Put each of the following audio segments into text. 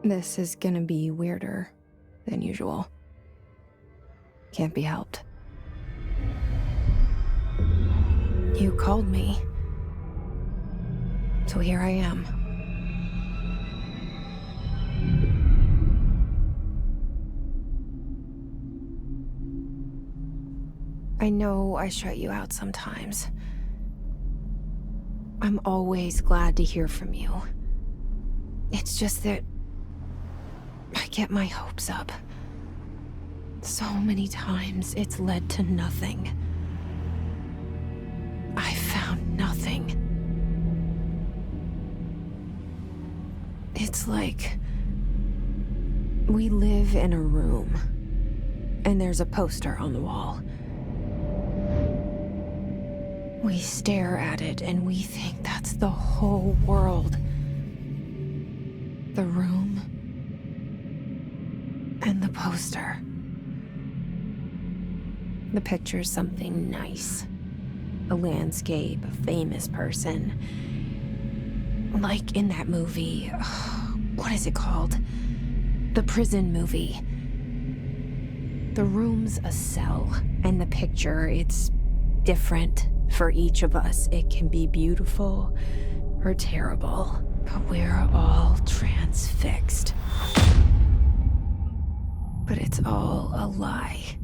This is gonna be weirder than usual. Can't be helped. You called me. So here I am. I know I shut you out sometimes. I'm always glad to hear from you. It's just that I get my hopes up. So many times it's led to nothing. I found nothing. It's like we live in a room, and there's a poster on the wall. We stare at it and we think that's the whole world. The room and the poster. The picture's something nice. A landscape, a famous person. Like in that movie, what is it called? The prison movie. The room's a cell, and the picture, it's different for each of us. It can be beautiful or terrible, but we're all transfixed. But it's all a lie.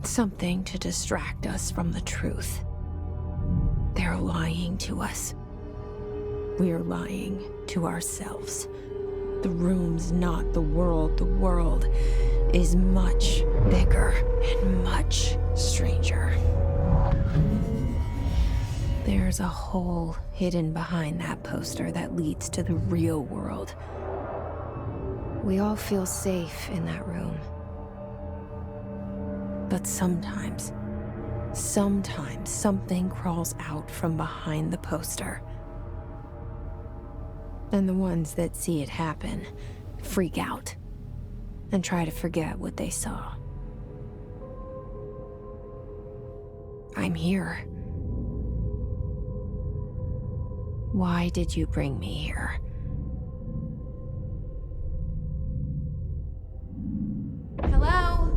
Something to distract us from the truth. They're lying to us. We're lying to ourselves. The room's not the world. The world is much bigger and much stranger. There's a hole hidden behind that poster that leads to the real world. We all feel safe in that room. But sometimes something crawls out from behind the poster. And the ones that see it happen freak out and try to forget what they saw. I'm here. Why did you bring me here? Hello?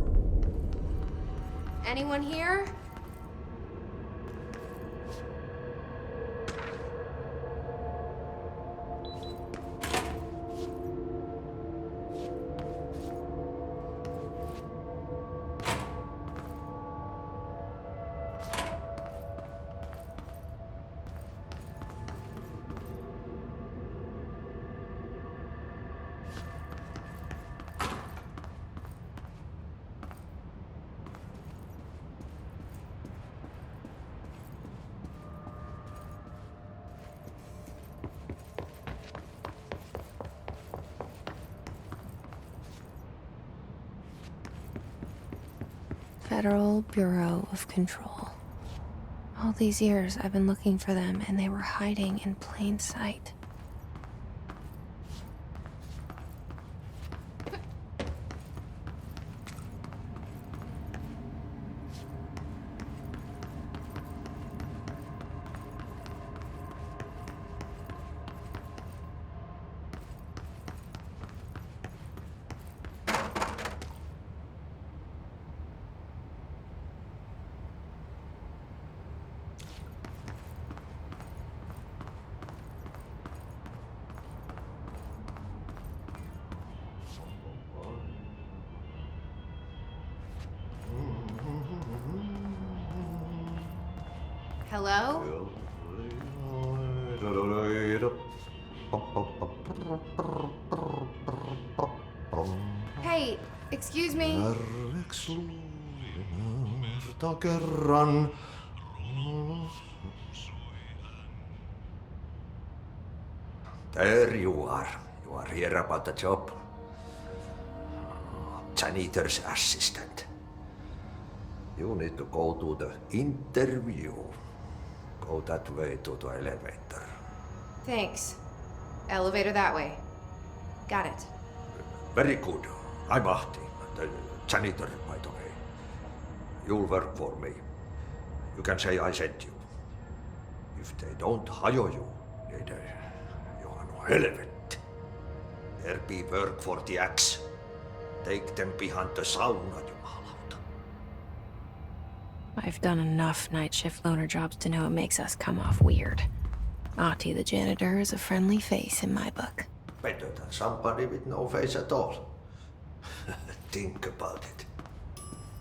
Anyone here? Federal Bureau of Control. All these years I've been looking for them, and they were hiding in plain sight. Hello? Hey, excuse me. There you are. You are here about the job. Janitor's assistant. You need to go to the interview. Go that way to the elevator. Thanks. Elevator that way. Got it. Very good. I'm Ahti, the janitor, by the way. You'll work for me. You can say I sent you. If they don't hire you, niin you are no helvet. There be work for the axe. Take them behind the sauna, jumalauta. I've done enough night shift loner jobs to know it makes us come off weird. Ahti the janitor is a friendly face in my book. Better than somebody with no face at all. Think about it.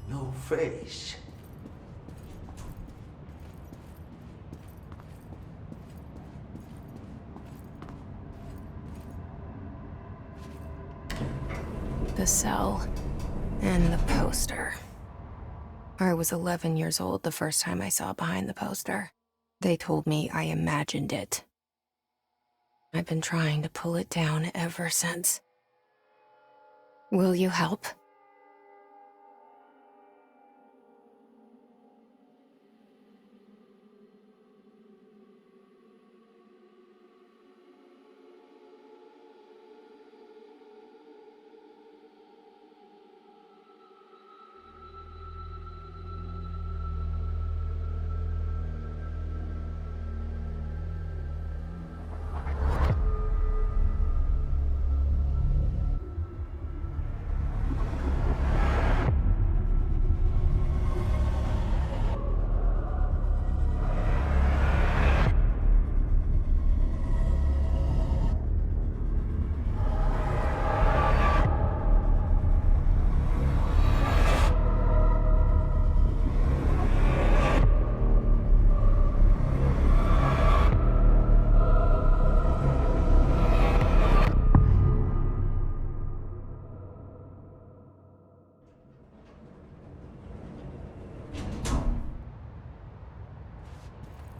No face. The cell and the poster. I was 11 years old the first time I saw behind the poster. They told me I imagined it. I've been trying to pull it down ever since. Will you help?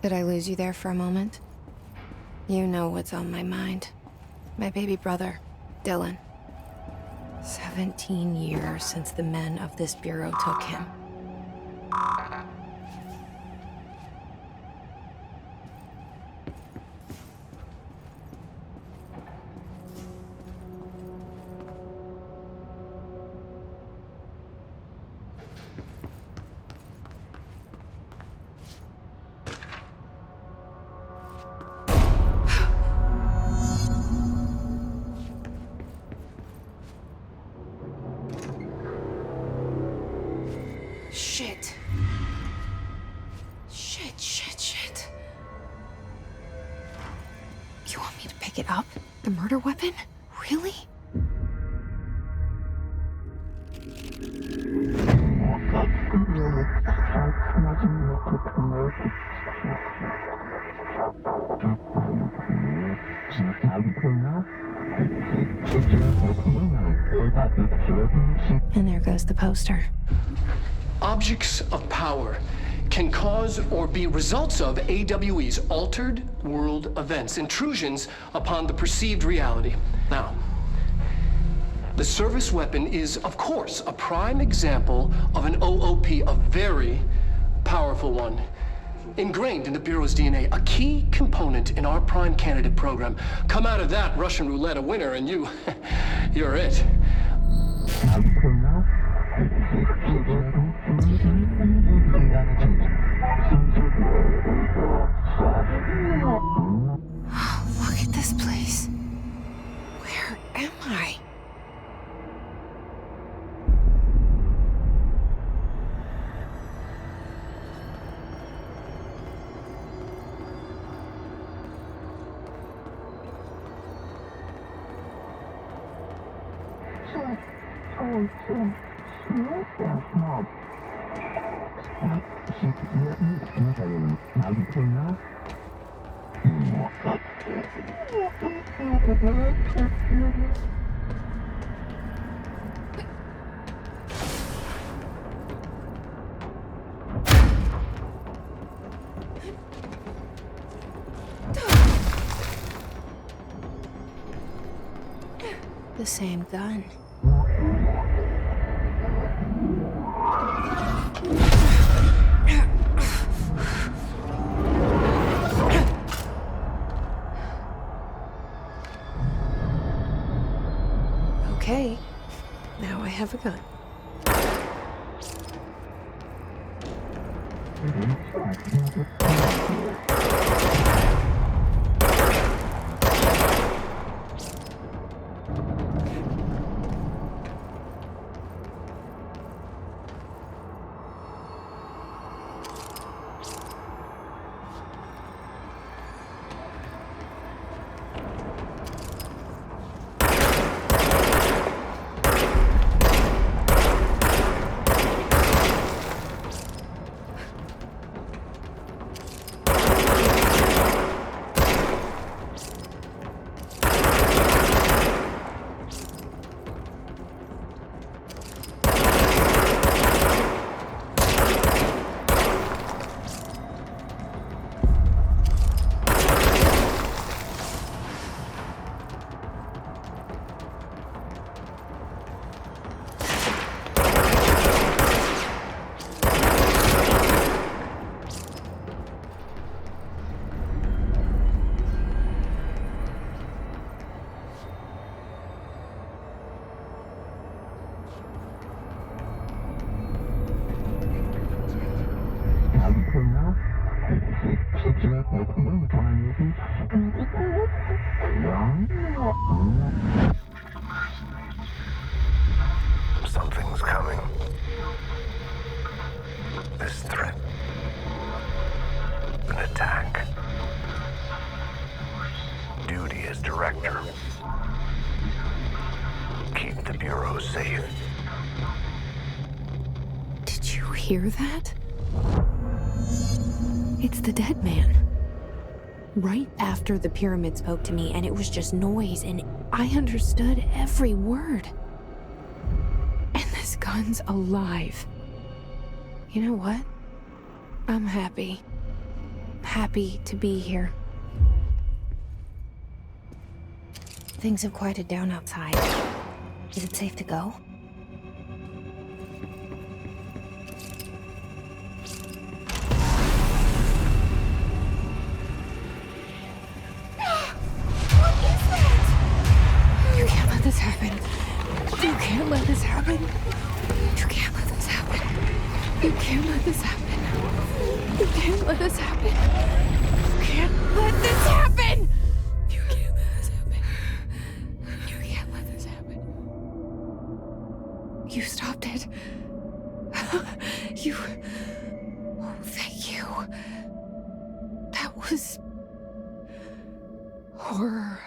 Did I lose you there for a moment? You know what's on my mind. My baby brother, Dylan. 17 years since the men of this bureau took him. Shit. Shit. You want me to pick it up? The murder weapon? Really? And there goes the poster. Objects of power can cause or be results of AWE's altered world events, intrusions upon the perceived reality. Now, the service weapon is, of course, a prime example of an OOP, a very powerful one. Ingrained in the Bureau's DNA, a key component in our prime candidate program. Come out of that Russian roulette a winner and you're it. Look at this place. Where am I? The same gun. Okay, now I have a gun. Something's coming. This threat. An attack. Duty as director. Keep the Bureau safe. Did you hear that? It's the dead man. Right after the pyramid spoke to me, and it was just noise, and I understood every word. And this gun's alive. You know what? I'm happy. Happy to be here. Things have quieted down outside. Is it safe to go? You can't let this happen. You can't let this happen. You can't let this happen. You can't let this happen. You can't let this happen. You can't let this happen. You can't let this happen. You can't let this happen. You stopped it. You. Oh, thank you. That was horror.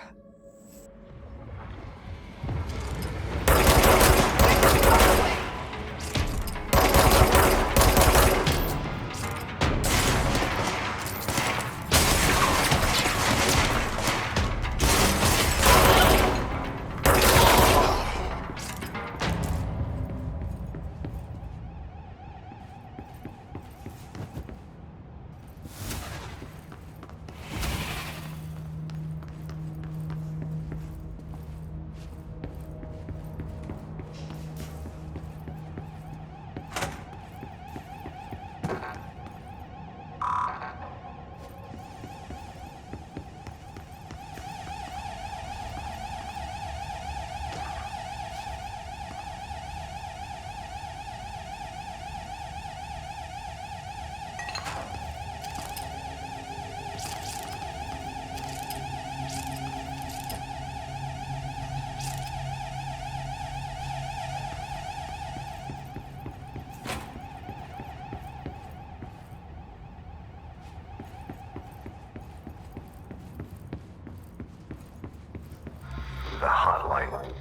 The hotline.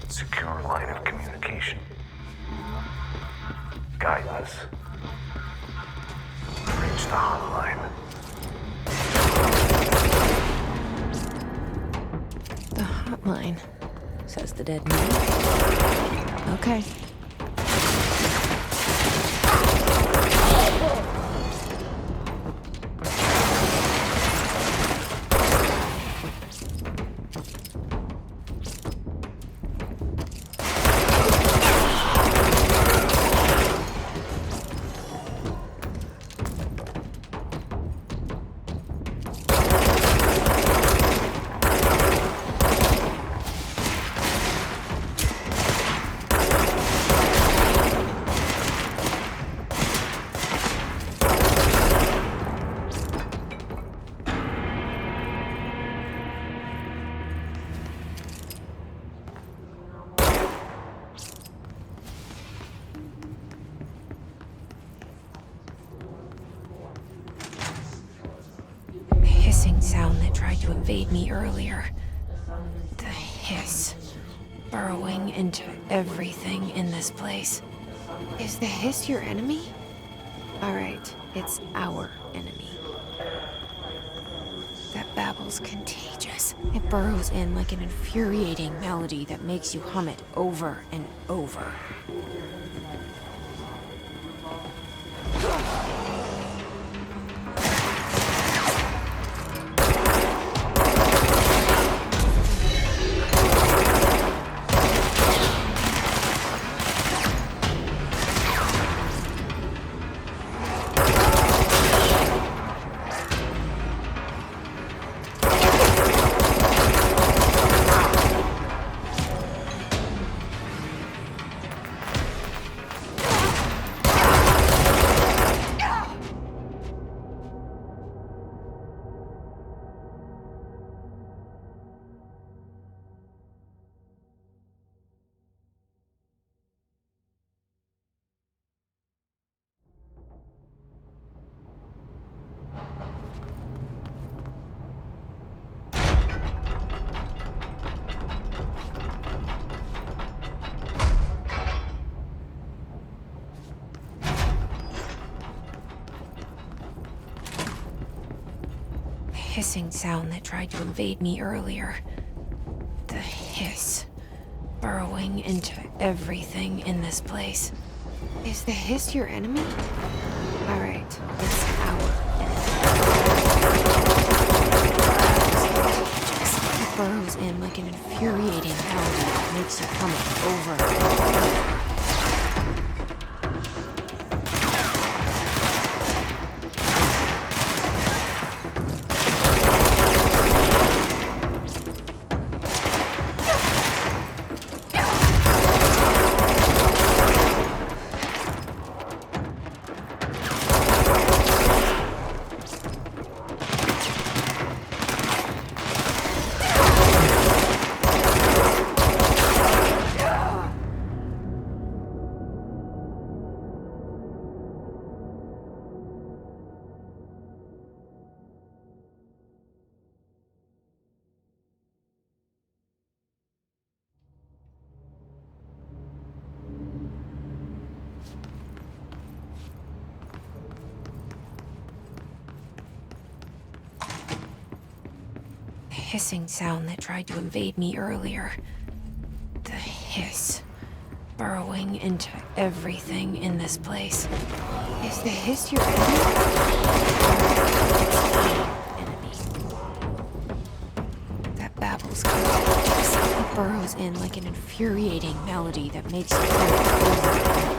Secure line of communication. Guidance. Reach the hotline. The hotline, says the dead man. Okay. Sound that tried to invade me earlier. The hiss. Burrowing into everything in this place. Is the hiss your enemy? Alright, it's our enemy. That babble's contagious. It burrows in like an infuriating melody that makes you hum it over and over. hissing sound that tried to invade me earlier. The hiss. Burrowing into everything in this place. Is the hiss your enemy? Alright, it's our enemy. It burrows in like an infuriating melody that makes you come over and over. Hissing sound that tried to invade me earlier. The hiss. Burrowing into everything in this place. Is the hiss your enemy? That babbles context. It burrows in like an infuriating melody that makes you come over and over.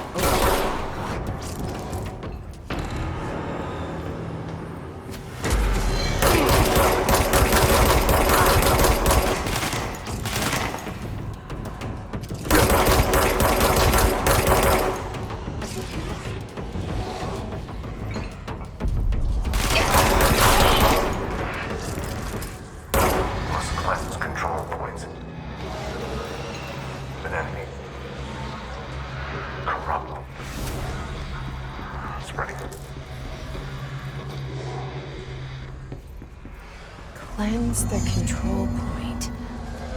Cleanse the control point.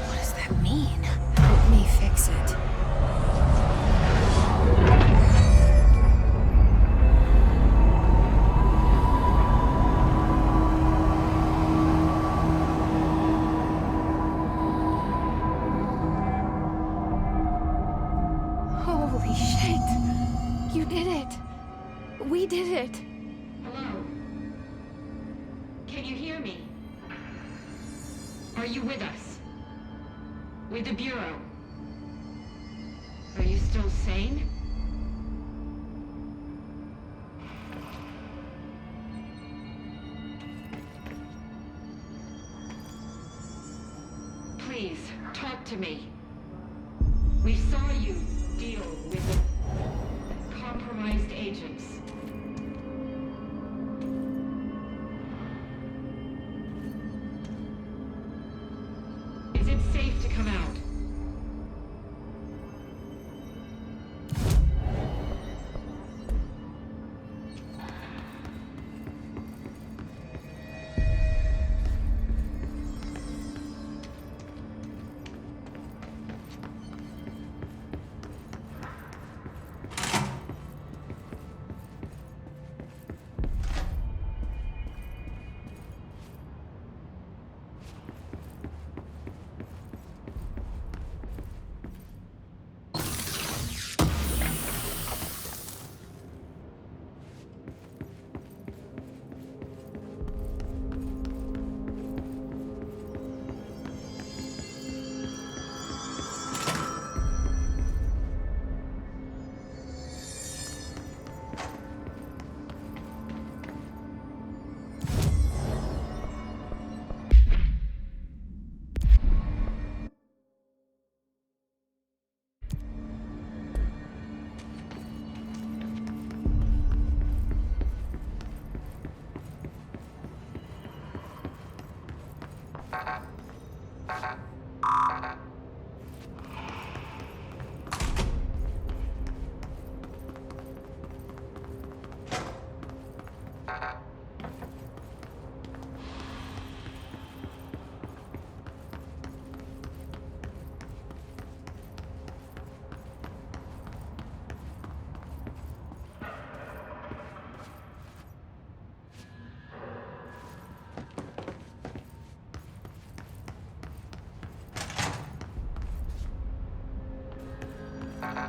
What does that mean? Help me fix it. Holy shit! You did it! We did it! Hello? Can you hear me? Are you with us? With the Bureau? Are you still sane? Please, talk to me. We saw you deal with the compromised agents. Is it safe to come out? I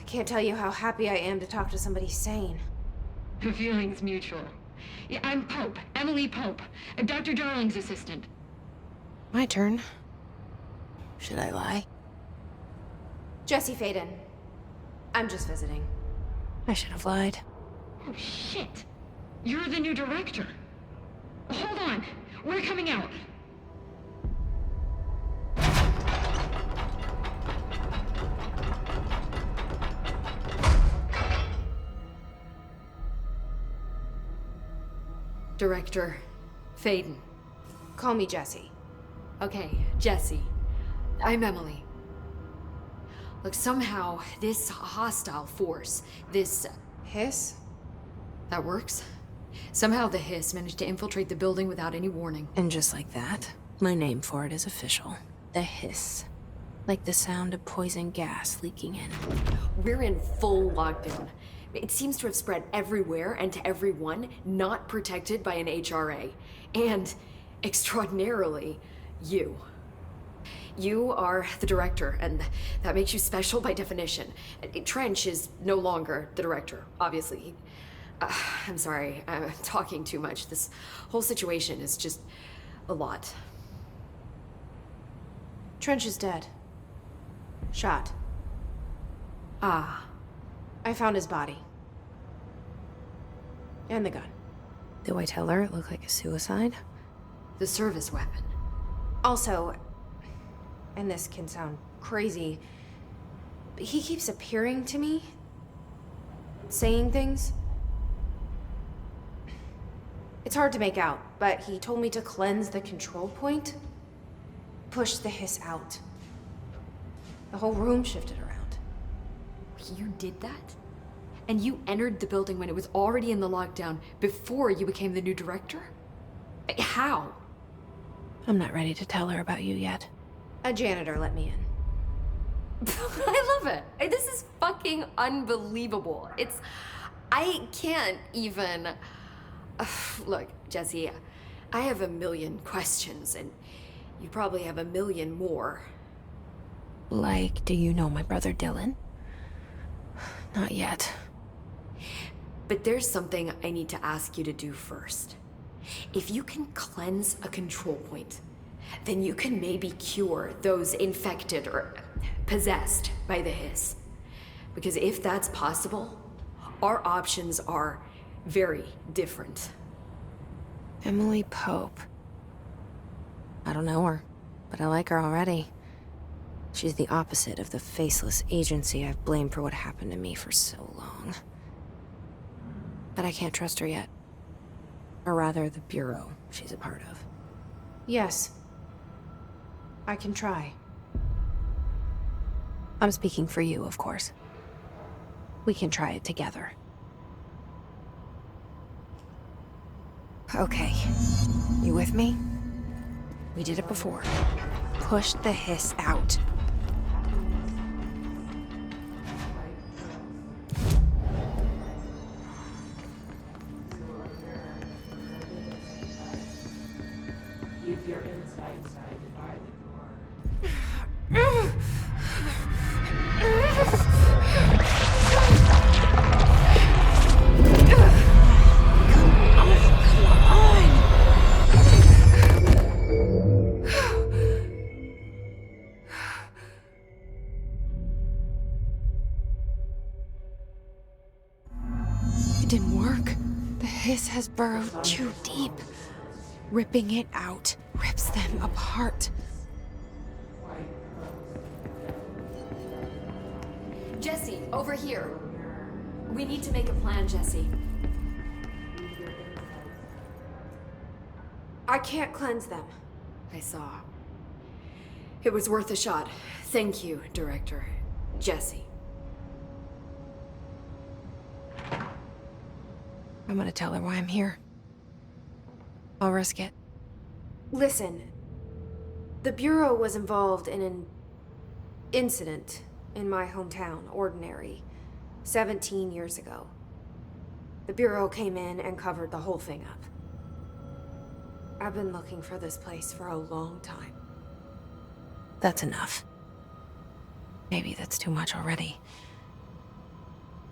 can't tell you how happy I am to talk to somebody sane. The feeling's mutual. Yeah, I'm Pope, Emily Pope, Dr. Darling's assistant. My turn. Should I lie? Jesse Faden. I'm just visiting. I should have lied. Oh, shit. You're the new director. Hold on. We're coming out. Director Faden. Call me Jesse. Okay, Jesse. I'm Emily. Look, somehow this hostile force, this... Hiss? that works? Somehow the hiss managed to infiltrate the building without any warning. And just like that, my name for it is official. The hiss. Like the sound of poison gas leaking in. We're in full lockdown. It seems to have spread everywhere and to everyone not protected by an HRA. And, extraordinarily, you. You are the director, and that makes you special by definition. Trench is no longer the director, obviously. I'm sorry, I'm talking too much. This whole situation is just a lot. Trench is dead. Shot. Ah. I found his body. And the gun. Do I tell her it looked like a suicide? The service weapon. Also, and this can sound crazy, but he keeps appearing to me. Saying things. It's hard to make out, but he told me to cleanse the control point. Push the hiss out. The whole room shifted around. You did that? And you entered the building when it was already in the lockdown before you became the new director? How? I'm not ready to tell her about you yet. A janitor let me in. I love it. This is fucking unbelievable. I can't even... Look, Jesse, I have a million questions, and you probably have a million more. Like, do you know my brother Dylan? Not yet. But there's something I need to ask you to do first. If you can cleanse a control point, then you can maybe cure those infected or possessed by the hiss. Because if that's possible, our options are very different. Emily Pope. I don't know her, but I like her already. She's the opposite of the faceless agency I've blamed for what happened to me for so long. But I can't trust her yet. Or rather, the Bureau she's a part of. Yes. I can try. I'm speaking for you, of course. We can try it together. Okay. You with me? We did it before. Push the hiss out. Keep your insides by the door. It didn't work. The hiss has burrowed too deep. Ripping it out rips them apart. Jesse, over here. We need to make a plan, Jesse. I can't cleanse them. I saw. It was worth a shot. Thank you, Director. Jesse. I'm gonna tell her why I'm here. I'll risk it. Listen, the Bureau was involved in an incident in my hometown, Ordinary, 17 years ago. The Bureau came in and covered the whole thing up. I've been looking for this place for a long time. That's enough. Maybe that's too much already.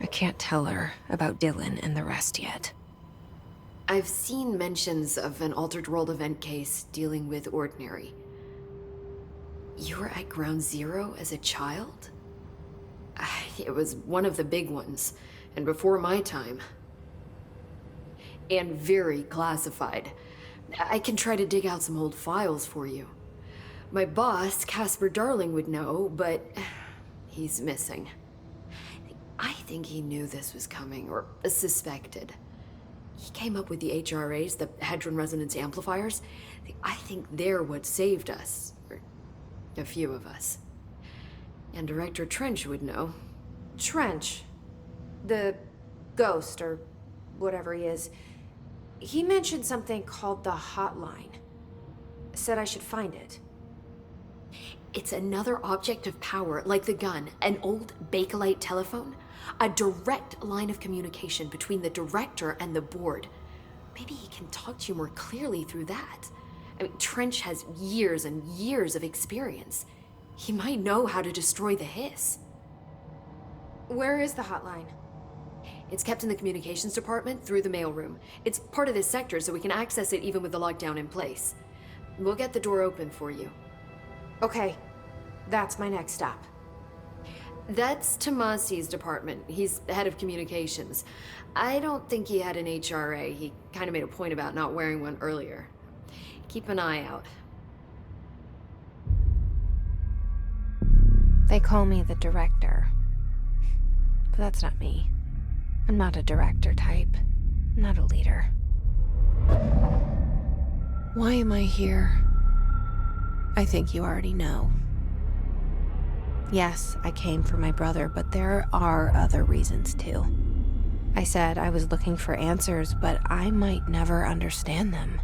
I can't tell her about Dylan and the rest yet. I've seen mentions of an Altered World event case dealing with Ordinary. You were at Ground Zero as a child? It was one of the big ones, and before my time. And very classified. I can try to dig out some old files for you. My boss, Casper Darling, would know, but he's missing. I think he knew this was coming, or suspected. He came up with the HRAs, the Hadron Resonance Amplifiers. I think they're what saved us. Or a few of us. And Director Trench would know. Trench, the ghost, or whatever he is, he mentioned something called the Hotline. Said I should find it. It's another object of power, like the gun, an old Bakelite telephone. A direct line of communication between the director and the board. Maybe he can talk to you more clearly through that. I mean, Trench has years and years of experience. He might know how to destroy the hiss. Where is the hotline? It's kept in the communications department through the mailroom. It's part of this sector, so we can access it even with the lockdown in place. We'll get the door open for you. Okay, that's my next stop. That's Tomasi's department. He's head of communications. I don't think he had an HRA. He kind of made a point about not wearing one earlier. Keep an eye out. They call me the director. But that's not me. I'm not a director type. I'm not a leader. Why am I here? I think you already know. Yes, I came for my brother, but there are other reasons too. I said I was looking for answers, but I might never understand them.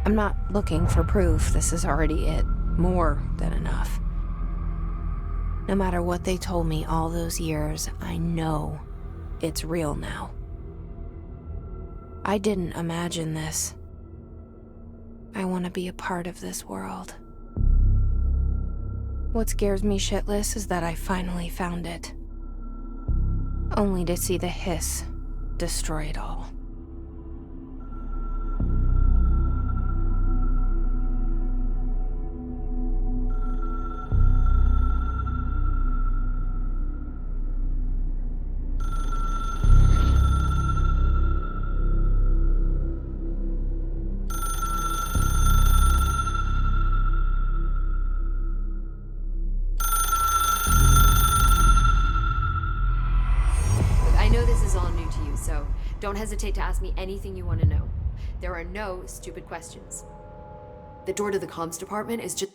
I'm not looking for proof. This is already it. More than enough. No matter what they told me all those years, I know it's real now. I didn't imagine this. I want to be a part of this world. What scares me shitless is that I finally found it. Only to see the hiss destroy it all. So don't hesitate to ask me anything you want to know. There are no stupid questions. The door to the comms department is just